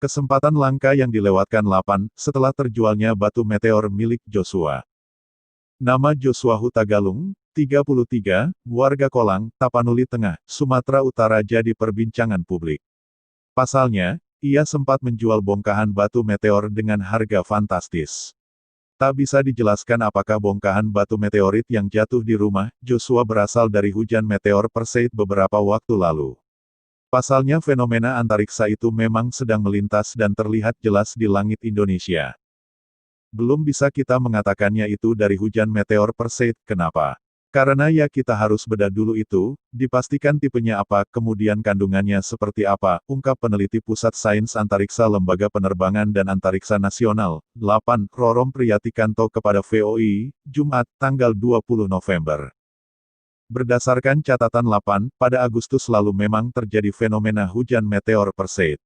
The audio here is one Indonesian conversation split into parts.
Kesempatan langka yang dilewatkan Lapan, setelah terjualnya batu meteor milik Joshua. Nama Joshua Huta Galung, 33, warga Kolang, Tapanuli Tengah, Sumatera Utara jadi perbincangan publik. Pasalnya, ia sempat menjual bongkahan batu meteor dengan harga fantastis. Tak bisa dijelaskan apakah bongkahan batu meteorit yang jatuh di rumah Joshua berasal dari hujan meteor Perseid beberapa waktu lalu. Pasalnya fenomena antariksa itu memang sedang melintas dan terlihat jelas di langit Indonesia. Belum bisa kita mengatakannya itu dari hujan meteor Perseid, kenapa? Karena ya kita harus bedah dulu itu, dipastikan tipenya apa, kemudian kandungannya seperti apa, ungkap peneliti Pusat Sains Antariksa Lembaga Penerbangan dan Antariksa Nasional, Lapan, Rorom Priyatikanto kepada VOI, Jumat, tanggal 20 November. Berdasarkan catatan Lapan, pada Agustus lalu memang terjadi fenomena hujan meteor Perseid.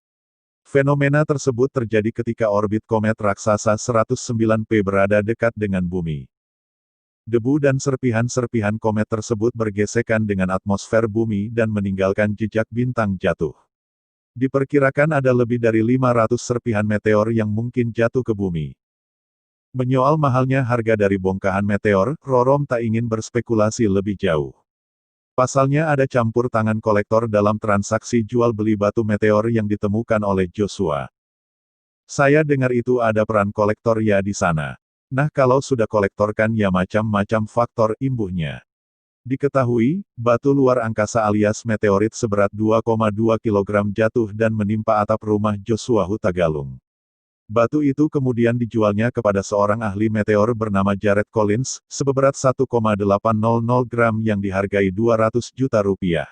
Fenomena tersebut terjadi ketika orbit komet raksasa 109P berada dekat dengan bumi. Debu dan serpihan-serpihan komet tersebut bergesekan dengan atmosfer bumi dan meninggalkan jejak bintang jatuh. Diperkirakan ada lebih dari 500 serpihan meteor yang mungkin jatuh ke bumi. Menyoal mahalnya harga dari bongkahan meteor, Rorom tak ingin berspekulasi lebih jauh. Pasalnya ada campur tangan kolektor dalam transaksi jual beli batu meteor yang ditemukan oleh Joshua. Saya dengar itu ada peran kolektor ya di sana. Nah kalau sudah kolektor kan ya macam-macam faktor imbuhnya. Diketahui, batu luar angkasa alias meteorit seberat 2,2 kg jatuh dan menimpa atap rumah Joshua Huta Galung. Batu itu kemudian dijualnya kepada seorang ahli meteor bernama Jared Collins, seberat 1,800 gram yang dihargai 200 juta rupiah.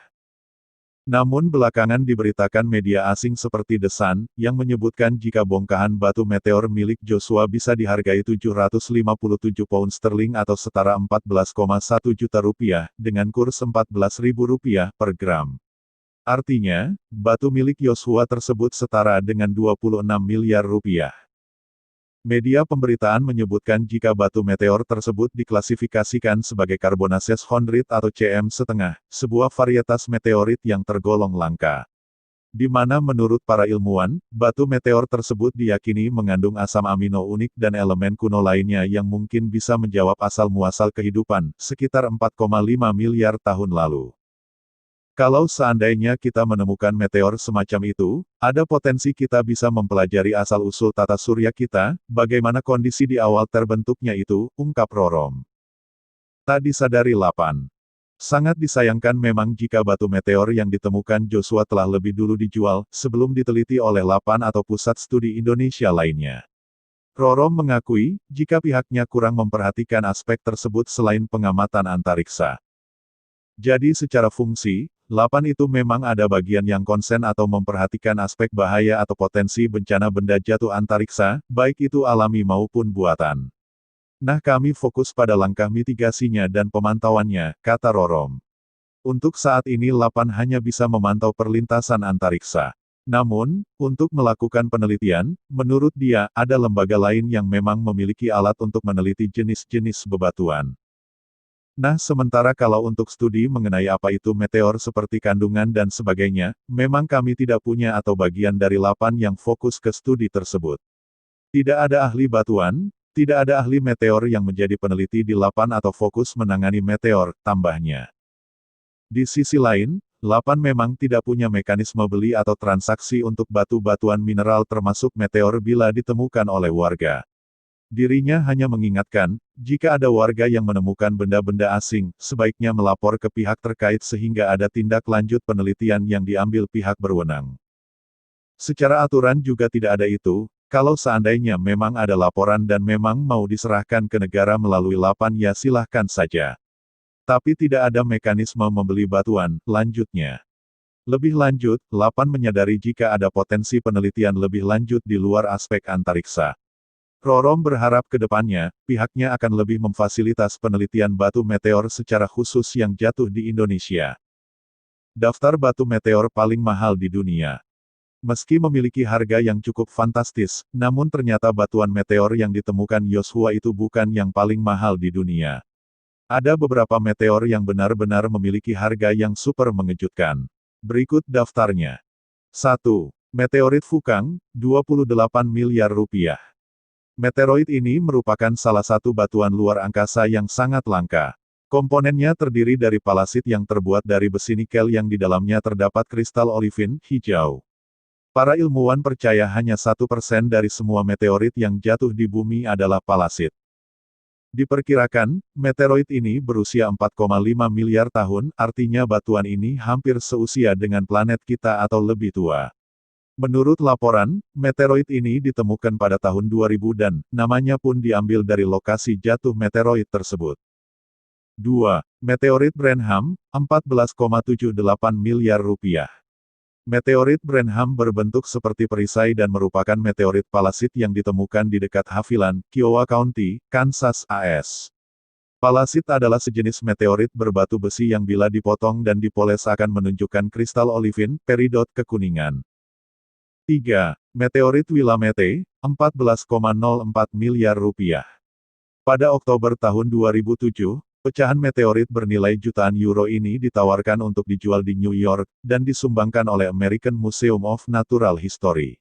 Namun belakangan diberitakan media asing seperti The Sun, yang menyebutkan jika bongkahan batu meteor milik Joshua bisa dihargai 757 pound sterling atau setara 14,1 juta rupiah, dengan kurs Rp14.000 per gram. Artinya, batu milik Joshua tersebut setara dengan 26 miliar rupiah. Media pemberitaan menyebutkan jika batu meteor tersebut diklasifikasikan sebagai Carbonaceous chondrite atau CM1, sebuah varietas meteorit yang tergolong langka. Di mana menurut para ilmuwan, batu meteor tersebut diyakini mengandung asam amino unik dan elemen kuno lainnya yang mungkin bisa menjawab asal-muasal kehidupan, sekitar 4,5 miliar tahun lalu. Kalau seandainya kita menemukan meteor semacam itu, ada potensi kita bisa mempelajari asal-usul tata surya kita, bagaimana kondisi di awal terbentuknya itu, ungkap Rorom. Tak disadari Lapan. Sangat disayangkan memang jika batu meteor yang ditemukan Joshua telah lebih dulu dijual, sebelum diteliti oleh Lapan atau Pusat Studi Indonesia lainnya. Rorom mengakui, jika pihaknya kurang memperhatikan aspek tersebut selain pengamatan antariksa. Jadi secara fungsi, Lapan itu memang ada bagian yang konsen atau memperhatikan aspek bahaya atau potensi bencana benda jatuh antariksa, baik itu alami maupun buatan. Nah kami fokus pada langkah mitigasinya dan pemantauannya, kata Rorom. Untuk saat ini Lapan hanya bisa memantau perlintasan antariksa. Namun, untuk melakukan penelitian, menurut dia, ada lembaga lain yang memang memiliki alat untuk meneliti jenis-jenis bebatuan. Nah sementara kalau untuk studi mengenai apa itu meteor seperti kandungan dan sebagainya, memang kami tidak punya atau bagian dari Lapan yang fokus ke studi tersebut. Tidak ada ahli batuan, tidak ada ahli meteor yang menjadi peneliti di Lapan atau fokus menangani meteor, tambahnya. Di sisi lain, Lapan memang tidak punya mekanisme beli atau transaksi untuk batu-batuan mineral termasuk meteor bila ditemukan oleh warga. Dirinya hanya mengingatkan, jika ada warga yang menemukan benda-benda asing, sebaiknya melapor ke pihak terkait sehingga ada tindak lanjut penelitian yang diambil pihak berwenang. Secara aturan juga tidak ada itu, kalau seandainya memang ada laporan dan memang mau diserahkan ke negara melalui Lapan ya silahkan saja. Tapi tidak ada mekanisme membeli batuan, lanjutnya. Lebih lanjut, Lapan menyadari jika ada potensi penelitian lebih lanjut di luar aspek antariksa. Rorom berharap ke depannya, pihaknya akan lebih memfasilitas penelitian batu meteor secara khusus yang jatuh di Indonesia. Daftar batu meteor paling mahal di dunia. Meski memiliki harga yang cukup fantastis, namun ternyata batuan meteor yang ditemukan Joshua itu bukan yang paling mahal di dunia. Ada beberapa meteor yang benar-benar memiliki harga yang super mengejutkan. Berikut daftarnya. 1. Meteorit Fukang, 28 miliar rupiah. Meteoroid ini merupakan salah satu batuan luar angkasa yang sangat langka. Komponennya terdiri dari palasit yang terbuat dari besi nikel yang di dalamnya terdapat kristal olivin hijau. Para ilmuwan percaya hanya 1% dari semua meteorit yang jatuh di bumi adalah palasit. Diperkirakan, meteoroid ini berusia 4,5 miliar tahun, artinya batuan ini hampir seusia dengan planet kita atau lebih tua. Menurut laporan, meteoroid ini ditemukan pada tahun 2000 dan namanya pun diambil dari lokasi jatuh meteoroid tersebut. 2. Meteorit Brenham, 14,78 miliar rupiah. Meteorit Brenham berbentuk seperti perisai dan merupakan meteorit palasit yang ditemukan di dekat Haviland, Kiowa County, Kansas, AS. Palasit adalah sejenis meteorit berbatu besi yang bila dipotong dan dipoles akan menunjukkan kristal olivin, peridot kekuningan. 3. Meteorit Willamette, 14,04 miliar rupiah. Pada Oktober tahun 2007, pecahan meteorit bernilai jutaan euro ini ditawarkan untuk dijual di New York, dan disumbangkan oleh American Museum of Natural History.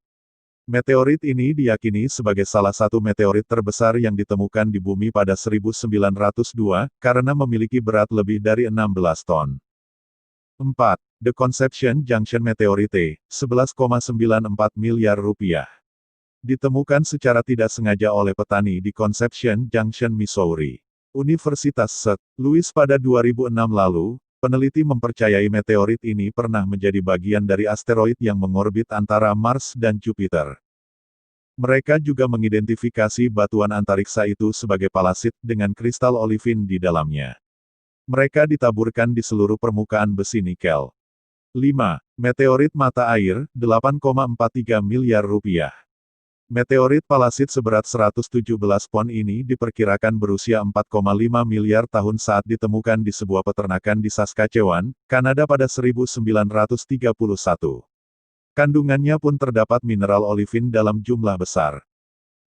Meteorit ini diyakini sebagai salah satu meteorit terbesar yang ditemukan di bumi pada 1902, karena memiliki berat lebih dari 16 ton. 4. The Conception Junction Meteorite, 11,94 miliar rupiah. Ditemukan secara tidak sengaja oleh petani di Conception Junction, Missouri. Universitas St. Louis pada 2006 lalu, peneliti mempercayai meteorit ini pernah menjadi bagian dari asteroid yang mengorbit antara Mars dan Jupiter. Mereka juga mengidentifikasi batuan antariksa itu sebagai palasit dengan kristal olivin di dalamnya. Mereka ditaburkan di seluruh permukaan besi nikel. 5. Meteorit Mata Air, 8,43 miliar rupiah. Meteorit palasit seberat 117 pon ini diperkirakan berusia 4,5 miliar tahun saat ditemukan di sebuah peternakan di Saskatchewan, Kanada pada 1931. Kandungannya pun terdapat mineral olivin dalam jumlah besar.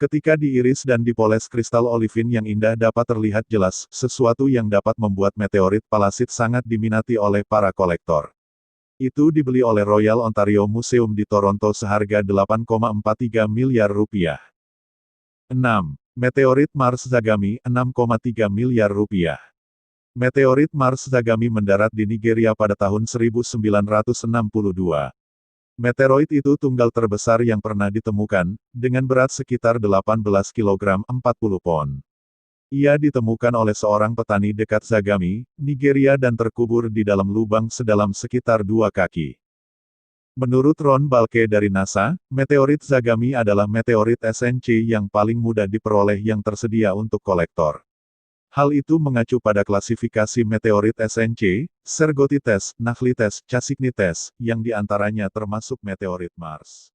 Ketika diiris dan dipoles kristal olivin yang indah dapat terlihat jelas, sesuatu yang dapat membuat meteorit palasit sangat diminati oleh para kolektor. Itu dibeli oleh Royal Ontario Museum di Toronto seharga 8,43 miliar rupiah. 6. Meteorit Mars Zagami, 6,3 miliar rupiah. Meteorit Mars Zagami mendarat di Nigeria pada tahun 1962. Meteoroid itu tunggal terbesar yang pernah ditemukan, dengan berat sekitar 18 kg 40 pon. Ia ditemukan oleh seorang petani dekat Zagami, Nigeria dan terkubur di dalam lubang sedalam sekitar 2 kaki. Menurut Ron Balke dari NASA, meteorit Zagami adalah meteorit SNC yang paling mudah diperoleh yang tersedia untuk kolektor. Hal itu mengacu pada klasifikasi meteorit SNC, Sergotites, Nachlites, Chasiignites, yang diantaranya termasuk meteorit Mars.